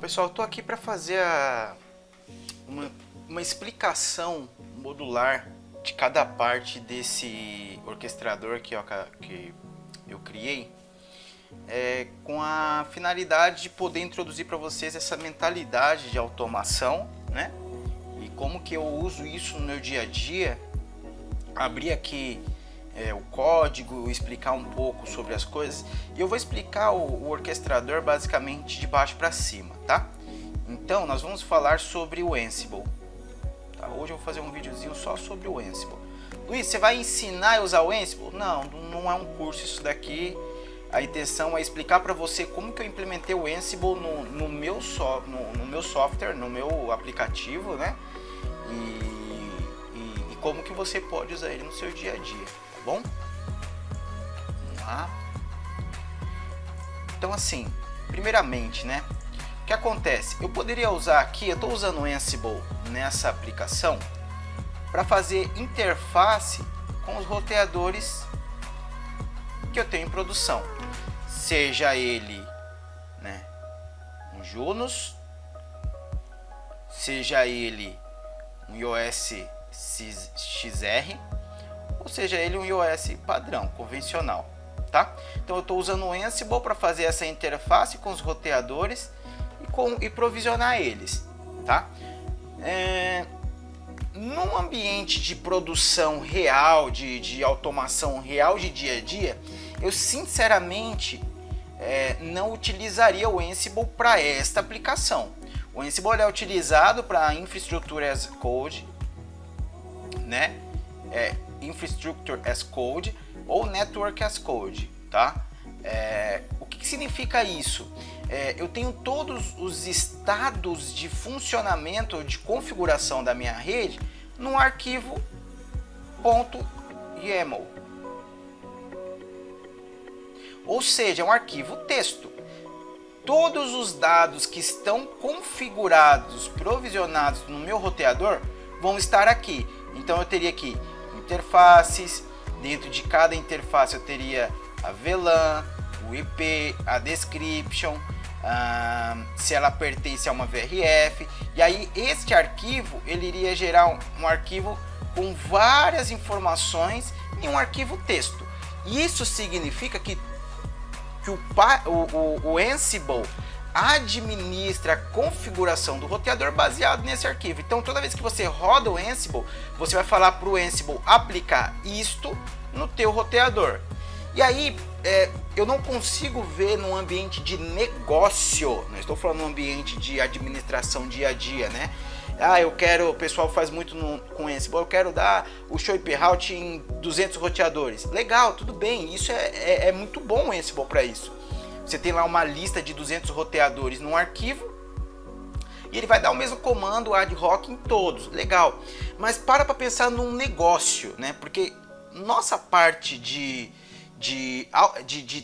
Pessoal, eu tô aqui para fazer uma explicação modular de cada parte desse orquestrador que eu criei, com a finalidade de poder introduzir para vocês essa mentalidade de automação, né? E como que eu uso isso no meu dia a dia. Abrir aqui o código, explicar um pouco sobre as coisas, e eu vou explicar o orquestrador basicamente de baixo para cima, tá? Então nós vamos falar sobre o Ansible, tá? Hoje eu vou fazer um videozinho só sobre o Ansible. Luiz, você vai ensinar a usar o Ansible? Não, não é um curso isso daqui. A intenção é explicar para você como que eu implementei o Ansible no meu software, no meu aplicativo, né? E como que você pode usar ele no seu dia a dia, tá bom? Vamos lá. Então assim, primeiramente, né? O que acontece? Eu poderia usar aqui, eu estou usando o Ansible nessa aplicação para fazer interface com os roteadores que eu tenho em produção, seja ele, né, um Junos, seja ele um iOS XR, ou seja ele um iOS padrão, convencional, tá? Então eu estou usando o Ansible para fazer essa interface com os roteadores e provisionar eles, tá? Num ambiente de produção real, de automação real de dia a dia, eu sinceramente não utilizaria o Ansible para esta aplicação. O Ansible é utilizado para Infrastructure as Code, né? Infrastructure as Code ou Network as Code, tá? O que significa isso? Eu tenho todos os estados de funcionamento, de configuração da minha rede num arquivo .yaml, ou seja, é um arquivo texto. Todos os dados que estão configurados, provisionados no meu roteador vão estar aqui. Então eu teria aqui interfaces, dentro de cada interface eu teria a VLAN, o IP, a description, se ela pertence a uma VRF, e aí este arquivo ele iria gerar um arquivo com várias informações em um arquivo texto. Isso significa que o Ansible administra a configuração do roteador baseado nesse arquivo. Então toda vez que você roda o Ansible, você vai falar para o Ansible aplicar isto no teu roteador. E aí eu não consigo ver num ambiente de negócio, não estou falando num ambiente de administração dia a dia, né? O pessoal faz muito com Ansible, eu quero dar o Shoip Route em 200 roteadores. Legal, tudo bem, isso é muito bom o Ansible para isso. Você tem lá uma lista de 200 roteadores num arquivo e ele vai dar o mesmo comando ad hoc em todos, legal. Mas para pensar num negócio, né? Porque nossa parte de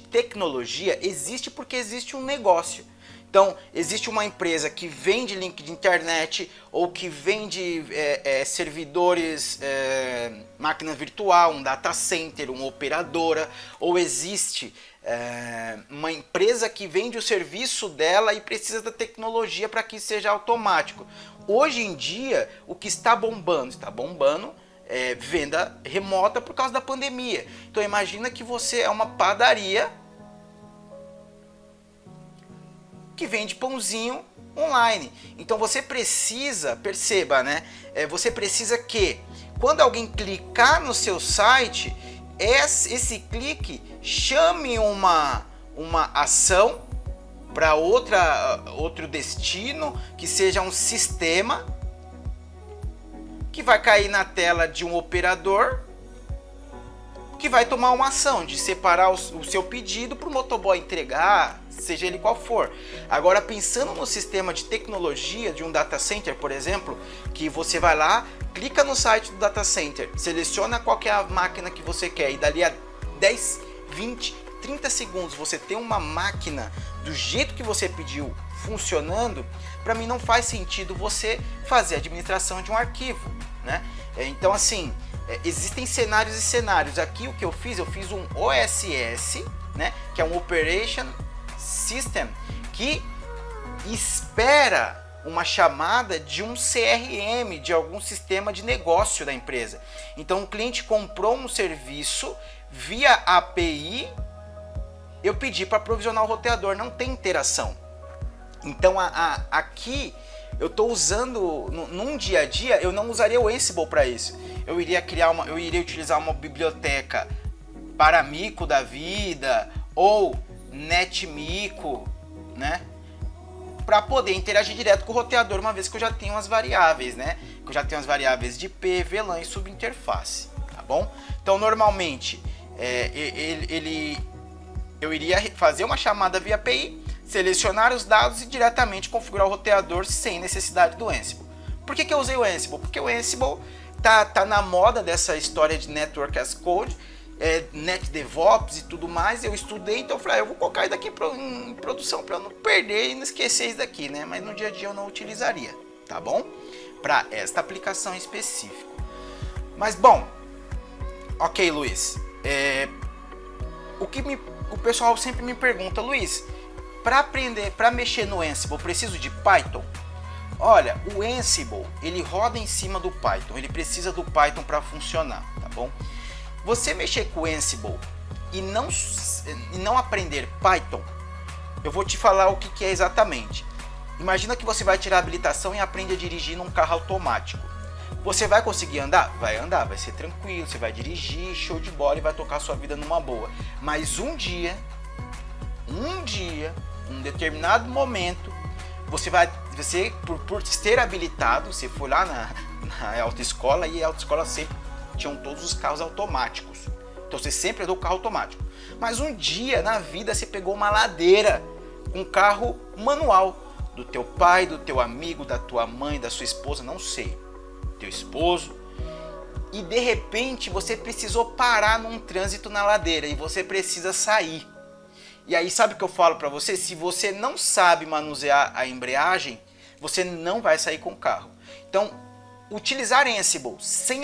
tecnologia existe porque existe um negócio. Então, existe uma empresa que vende link de internet ou que vende servidores, máquina virtual, um data center, uma operadora, ou existe uma empresa que vende o serviço dela e precisa da tecnologia para que isso seja automático. Hoje em dia, o que está bombando? Está bombando venda remota por causa da pandemia. Então imagina que você é uma padaria que vende pãozinho online. Então você precisa, perceba, né? Você precisa que quando alguém clicar no seu site, esse clique chame uma ação para outro destino, que seja um sistema que vai cair na tela de um operador que vai tomar uma ação de separar o seu pedido para o motoboy entregar, seja ele qual for. Agora, pensando no sistema de tecnologia de um data center, por exemplo, que você vai lá, clica no site do data center, seleciona qual que é a máquina que você quer e dali a 10, 20, 30 segundos você tem uma máquina do jeito que você pediu funcionando, para mim não faz sentido você fazer a administração de um arquivo, né? Então assim, existem cenários e cenários. Aqui o que eu fiz um OSS, né, que é um Operation System, que espera uma chamada de um CRM, de algum sistema de negócio da empresa. Então o cliente comprou um serviço via API, eu pedi para provisionar o roteador, não tem interação. Então aqui eu estou usando, num dia a dia, eu não usaria o Ansible para isso. Eu iria utilizar uma biblioteca Paramico da vida ou NetMico, né? Para poder interagir direto com o roteador, uma vez que eu já tenho as variáveis, né? Que eu já tenho as variáveis de IP, VLAN e subinterface, tá bom? Então, normalmente, eu iria fazer uma chamada via API, selecionar os dados e diretamente configurar o roteador sem necessidade do Ansible. Por que eu usei o Ansible? Porque o Ansible tá na moda dessa história de Network as Code, NetDevOps e tudo mais. Eu estudei, então eu falei, eu vou colocar isso daqui em produção para eu não perder e não esquecer isso daqui, né? Mas no dia a dia eu não utilizaria, tá bom? Para esta aplicação específica. Mas bom, ok, Luiz. O pessoal sempre me pergunta, Luiz, para mexer no Ansible, eu preciso de Python? Olha, o Ansible, ele roda em cima do Python, ele precisa do Python para funcionar, tá bom? Você mexer com o Ansible e não aprender Python, eu vou te falar o que é exatamente. Imagina que você vai tirar a habilitação e aprende a dirigir num carro automático. Você vai conseguir andar? Vai andar, vai ser tranquilo, você vai dirigir, show de bola e vai tocar a sua vida numa boa. Mas um dia, um determinado momento, você por ser habilitado, você foi lá na autoescola e a autoescola sempre tinham todos os carros automáticos. Então você sempre andou com carro automático. Mas um dia na vida você pegou uma ladeira com um carro manual do teu pai, do teu amigo, da tua mãe, da sua esposa, não sei, teu esposo, e de repente você precisou parar num trânsito na ladeira e você precisa sair. E aí sabe o que eu falo para você? Se você não sabe manusear a embreagem, você não vai sair com o carro. Então, utilizar Ansible sem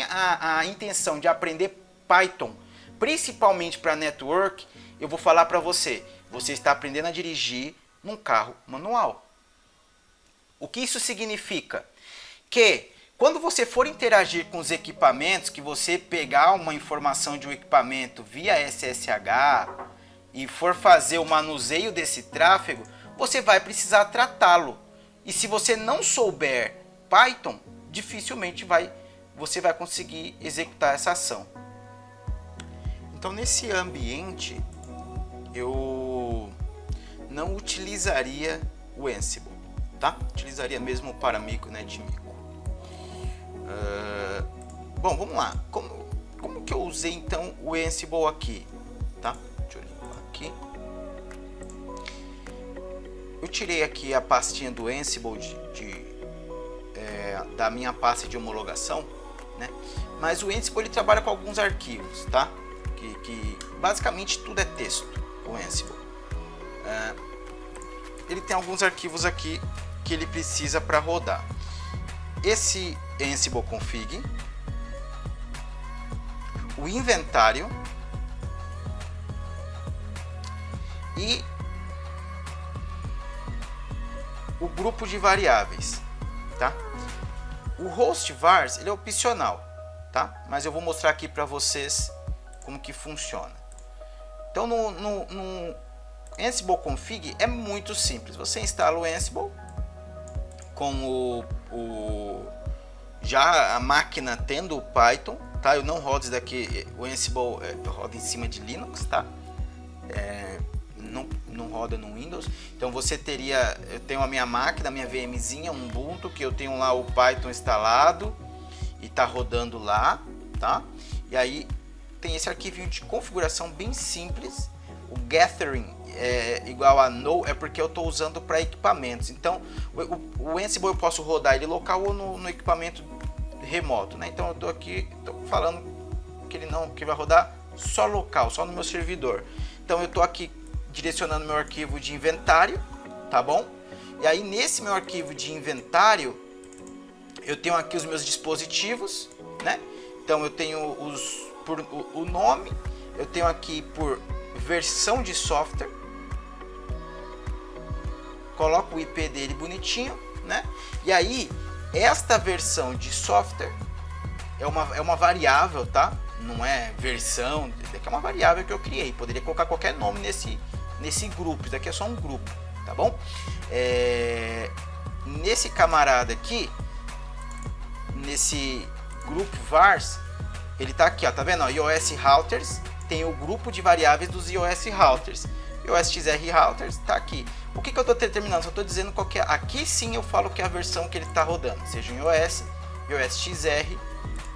a intenção de aprender Python, principalmente para network, eu vou falar para você, você está aprendendo a dirigir num carro manual. O que isso significa? Que quando você for interagir com os equipamentos, que você pegar uma informação de um equipamento via SSH e for fazer o manuseio desse tráfego, você vai precisar tratá-lo. E se você não souber Python, dificilmente você vai conseguir executar essa ação. Então, nesse ambiente, eu não utilizaria o Ansible, tá? Utilizaria mesmo o Paramico, NetMico. Bom, vamos lá. Como que eu usei então o Ansible aqui, tá? Deixa eu limpar aqui. Eu tirei aqui a pastinha do Ansible da minha pasta de homologação, né? Mas o Ansible ele trabalha com alguns arquivos, tá? Que basicamente tudo é texto, o Ansible. Ele tem alguns arquivos aqui que ele precisa para rodar. Esse Ansible config, o inventário e o grupo de variáveis, tá? O host vars ele é opcional, tá? Mas eu vou mostrar aqui para vocês como que funciona. Então no Ansible config é muito simples. Você instala o Ansible com já a máquina tendo o Python, tá? Eu não rodo isso daqui, o Ansible roda em cima de Linux, tá? Não roda no Windows. Então eu tenho a minha máquina, a minha VMzinha, um Ubuntu, que eu tenho lá o Python instalado e tá rodando lá, tá? E aí tem esse arquivinho de configuração bem simples. O gathering igual a no é porque eu estou usando para equipamentos. Então o Ansible eu posso rodar ele local ou no equipamento remoto, né? Então eu estou aqui falando que vai rodar só local, só no meu servidor. Então eu estou aqui direcionando meu arquivo de inventário, tá bom? E aí nesse meu arquivo de inventário eu tenho aqui os meus dispositivos, né? Então eu tenho por o nome, eu tenho aqui por versão de software, coloco o IP dele bonitinho, né? E aí, esta versão de software é uma variável, tá? Não é versão, é uma variável que eu criei. Poderia colocar qualquer nome nesse grupo. Isso daqui é só um grupo, tá bom? Nesse camarada aqui, nesse grupo vars, ele tá aqui, ó, tá vendo? Ó, iOS routers, tem o grupo de variáveis dos iOS routers. iOS XR routers tá aqui. O que eu estou determinando? Só estou dizendo qual que é. Aqui sim eu falo que é a versão que ele está rodando, seja um iOS, iOS XR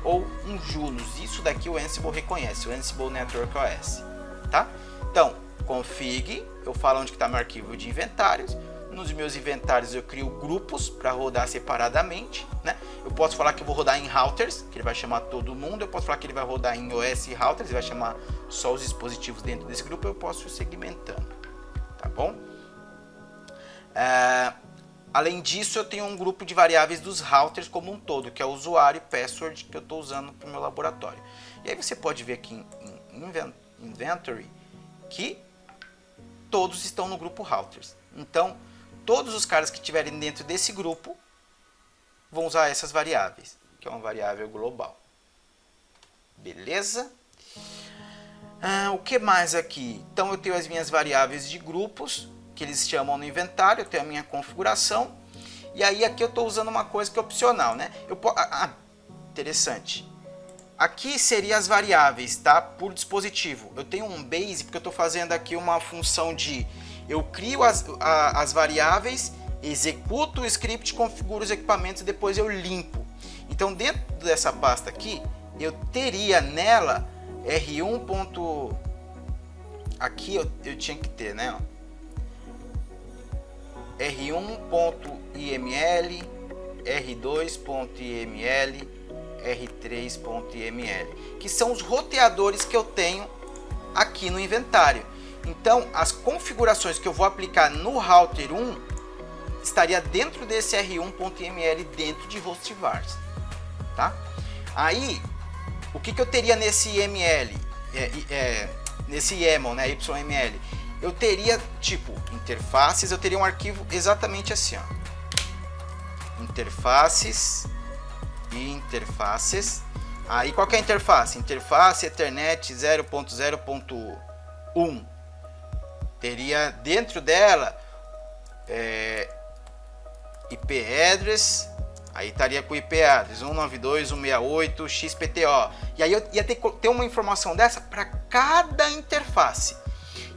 ou um Junos. Isso daqui o Ansible reconhece, o Ansible Network OS, tá? Então, config, eu falo onde está meu arquivo de inventários. Nos meus inventários eu crio grupos para rodar separadamente, né? Eu posso falar que eu vou rodar em routers, que ele vai chamar todo mundo. Eu posso falar que ele vai rodar em iOS routers, ele vai chamar só os dispositivos dentro desse grupo. Eu posso ir segmentando, tá bom? Além disso, eu tenho um grupo de variáveis dos routers como um todo, que é o usuário e password que eu estou usando para o meu laboratório. E aí você pode ver aqui em Inventory que todos estão no grupo routers. Então, todos os caras que estiverem dentro desse grupo vão usar essas variáveis, que é uma variável global. Beleza? O que mais aqui? Então, eu tenho as minhas variáveis de grupos, que eles chamam no inventário, eu tenho a minha configuração. E aí aqui eu estou usando uma coisa que é opcional, né? Interessante. Aqui seriam as variáveis, tá? Por dispositivo. Eu tenho um base, porque eu estou fazendo aqui uma função de... Eu crio as variáveis, executo o script, configuro os equipamentos e depois eu limpo. Então, dentro dessa pasta aqui, eu teria nela R1. Aqui eu tinha que ter, né? R1.iml, R2.iml, R3.iml, que são os roteadores que eu tenho aqui no inventário. Então, as configurações que eu vou aplicar no router 1 estaria dentro desse R1.ml dentro de hostvars, tá? Aí, o que eu teria nesse ml, nesse YAML, né, YML? Eu teria, tipo, interfaces, eu teria um arquivo exatamente assim, ó. Interfaces e interfaces. Aí, qual que é a interface? Interface Ethernet 0.0.1. Teria dentro dela IP address, aí estaria com IP address 192.168 XPTO. E aí eu ia ter uma informação dessa para cada interface.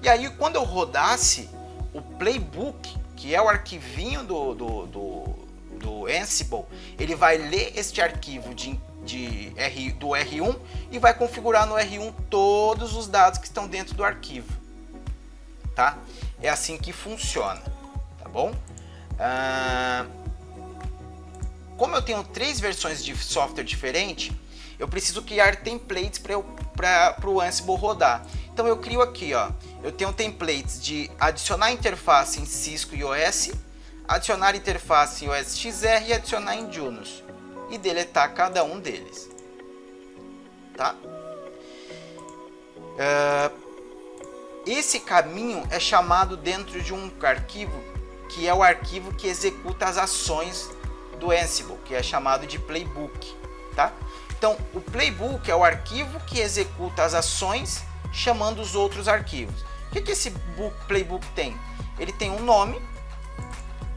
E aí quando eu rodasse o playbook, que é o arquivinho do Ansible, ele vai ler este arquivo do R1 e vai configurar no R1 todos os dados que estão dentro do arquivo. Tá? É assim que funciona, tá bom? Como eu tenho 3 versões de software diferente, eu preciso criar templates para o Ansible rodar. Então eu crio aqui, ó, eu tenho templates de adicionar interface em Cisco iOS, adicionar interface em iOS XR e adicionar em Junos e deletar cada um deles, tá? Esse caminho é chamado dentro de um arquivo que é o arquivo que executa as ações do Ansible, que é chamado de playbook, tá? Então, o playbook é o arquivo que executa as ações chamando os outros arquivos. O que esse playbook tem? Ele tem um nome,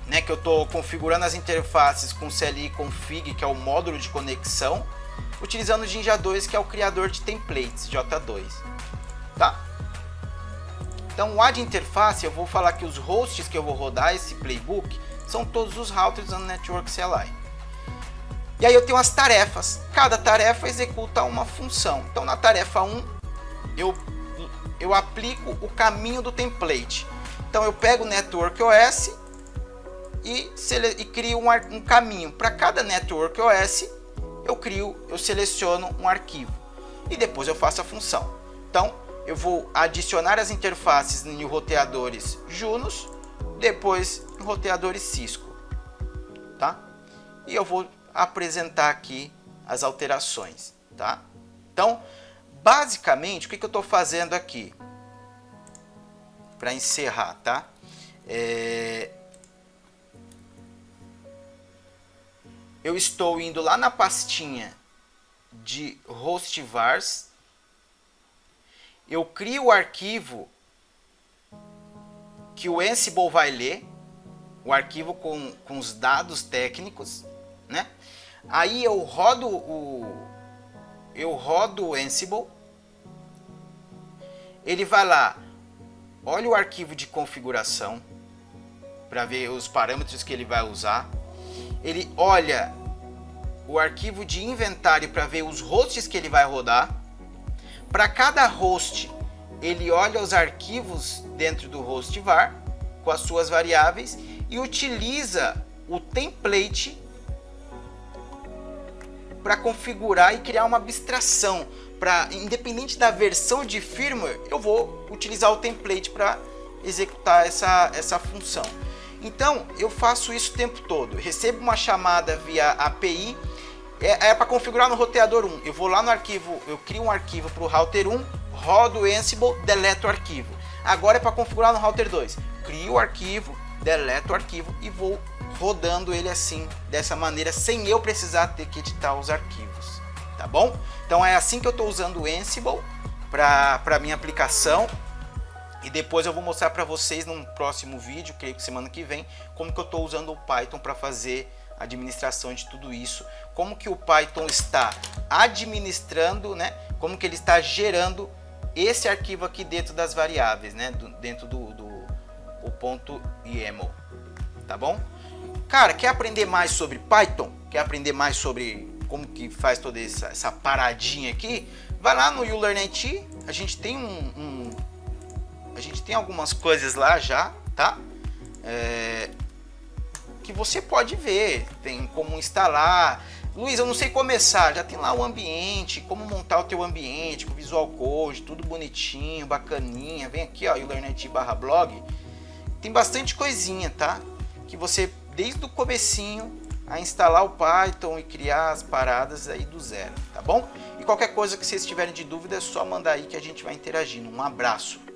né, que eu estou configurando as interfaces com CLI config, que é o módulo de conexão, utilizando o Jinja 2, que é o criador de templates, J2, tá? Então, o add interface, eu vou falar que os hosts que eu vou rodar esse playbook são todos os routers usando Network CLI. E aí eu tenho as tarefas. Cada tarefa executa uma função. Então, na tarefa 1, eu aplico o caminho do template. Então, eu pego o Network OS e crio um caminho. Para cada Network OS, eu seleciono um arquivo. E depois eu faço a função. Então, eu vou adicionar as interfaces em roteadores Junos, depois em roteadores Cisco, tá? E eu vou apresentar aqui as alterações, tá? Então, basicamente, o que eu estou fazendo aqui? Para encerrar, tá? eu estou indo lá na pastinha de hostvars, eu crio o arquivo que o Ansible vai ler, o arquivo com os dados técnicos, né? Aí eu rodo o Ansible, ele vai lá, olha o arquivo de configuração para ver os parâmetros que ele vai usar, ele olha o arquivo de inventário para ver os hosts que ele vai rodar. Para cada host, ele olha os arquivos dentro do hostvar com as suas variáveis e utiliza o template para configurar e criar uma abstração. Independente da versão de firmware, eu vou utilizar o template para executar essa função. Então, eu faço isso o tempo todo. Eu recebo uma chamada via API, é para configurar no roteador 1. Eu vou lá no arquivo, eu crio um arquivo para o router 1, rodo o Ansible, deleto o arquivo. Agora é para configurar no router 2. Crio o arquivo, deleto o arquivo e vou rodando ele assim, dessa maneira, sem eu precisar ter que editar os arquivos. Tá bom? Então é assim que eu estou usando o Ansible para minha aplicação. E depois eu vou mostrar para vocês num próximo vídeo, creio que semana que vem, como que eu estou usando o Python para fazer a administração de tudo isso. Como que o Python está administrando, né? Como que ele está gerando esse arquivo aqui dentro das variáveis, né? Dentro o ponto YAML. Tá bom? Cara, quer aprender mais sobre Python? Quer aprender mais sobre como que faz toda essa paradinha aqui? Vai lá no YouLearnIT. A gente tem a gente tem algumas coisas lá já, tá? Que você pode ver. Tem como instalar. Luiz, eu não sei começar. Já tem lá o ambiente, como montar o teu ambiente com Visual Code, tudo bonitinho, bacaninha. Vem aqui, ó, YouLearnIT/blog. Tem bastante coisinha, tá? Que você, desde o comecinho, a instalar o Python e criar as paradas aí do zero, tá bom? E qualquer coisa que vocês tiverem de dúvida é só mandar aí que a gente vai interagindo. Um abraço!